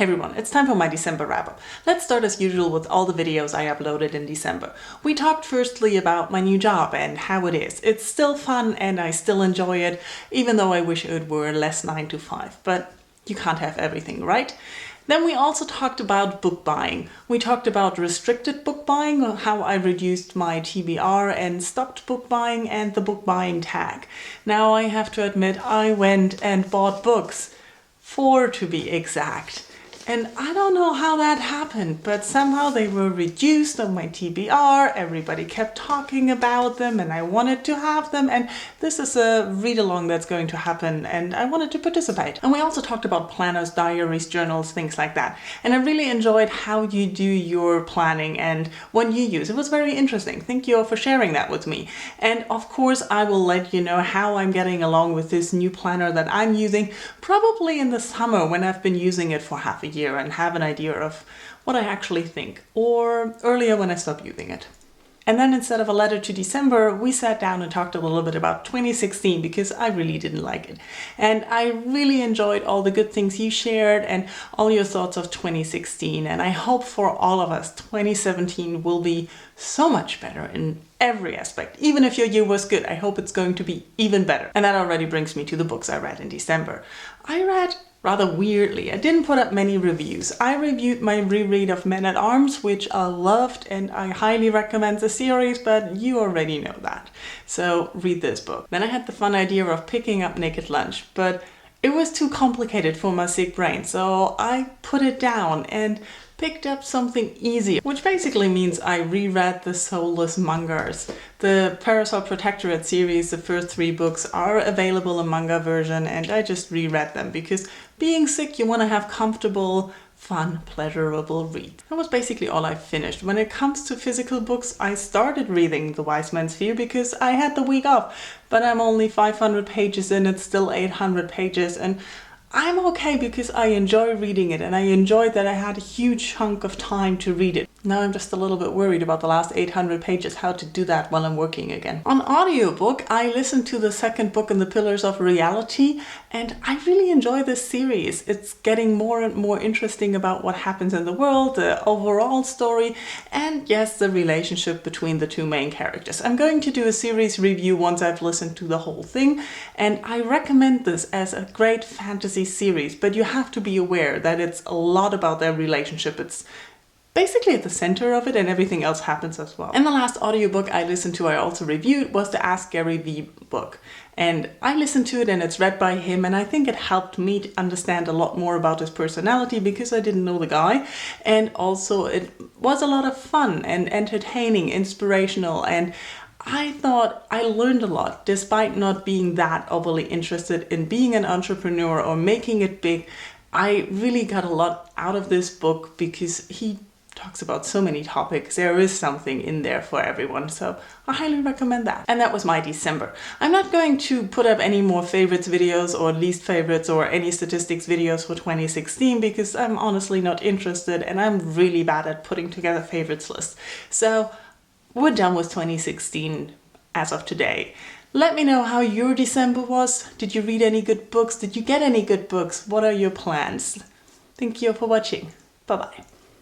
Hey everyone, it's time for my December wrap-up. Let's start as usual with all the videos I uploaded in December. We talked firstly about my new job and how it is. It's still fun and I still enjoy it, even though I wish it were less 9 to 5. But you can't have everything, right? Then we also talked about book buying. We talked about restricted book buying, how I reduced my TBR and stopped book buying, and the book buying tag. Now I have to admit I went and bought books, 4 to be exact. And I don't know how that happened, but somehow they were reduced on my TBR, everybody kept talking about them and I wanted to have them, and this is a read-along that's going to happen and I wanted to participate. And we also talked about planners, diaries, journals, things like that. And I really enjoyed how you do your planning and what you use. It was very interesting. Thank you all for sharing that with me. And of course I will let you know how I'm getting along with this new planner that I'm using, probably in the summer when I've been using it for half a year and have an idea of what I actually think, or earlier when I stop using it. And then instead of a letter to December, we sat down and talked a little bit about 2016 because I really didn't like it. And I really enjoyed all the good things you shared and all your thoughts of 2016. And I hope for all of us, 2017 will be so much better in every aspect. Even if your year was good, I hope it's going to be even better. And that already brings me to the books I read in December. I read rather weirdly. I didn't put up many reviews. I reviewed my reread of Men at Arms, which I loved, and I highly recommend the series, but you already know that. So read this book. Then I had the fun idea of picking up Naked Lunch, but it was too complicated for my sick brain, so I put it down and picked up something easy, which basically means I reread the Soulless Mangas. The Parasol Protectorate series, the first 3 books are available in manga version, and I just reread them because being sick, you want to have comfortable, fun, pleasurable read. That was basically all I finished. When it comes to physical books, I started reading The Wise Man's Fear because I had the week off, but I'm only 500 pages in, it's still 800 pages, and I'm okay because I enjoy reading it and I enjoyed that I had a huge chunk of time to read it. Now I'm just a little bit worried about the last 800 pages, how to do that while I'm working again. On audiobook, I listened to the second book in the Pillars of Reality and I really enjoy this series. It's getting more and more interesting about what happens in the world, the overall story, and yes, the relationship between the 2 main characters. I'm going to do a series review once I've listened to the whole thing, and I recommend this as a great fantasy series, but you have to be aware that it's a lot about their relationship. It's basically at the center of it and everything else happens as well. And the last audiobook I listened to, I also reviewed, was the Ask Gary Vee book. And I listened to it and it's read by him, and I think it helped me to understand a lot more about his personality because I didn't know the guy. And also it was a lot of fun and entertaining, inspirational, and I thought I learned a lot despite not being that overly interested in being an entrepreneur or making it big. I really got a lot out of this book because he talks about so many topics. There is something in there for everyone, so I highly recommend that. And that was my December. I'm not going to put up any more favorites videos or least favorites or any statistics videos for 2016 because I'm honestly not interested and I'm really bad at putting together favorites lists. So we're done with 2016 as of today. Let me know how your December was. Did you read any good books? Did you get any good books? What are your plans? Thank you for watching. Bye-bye.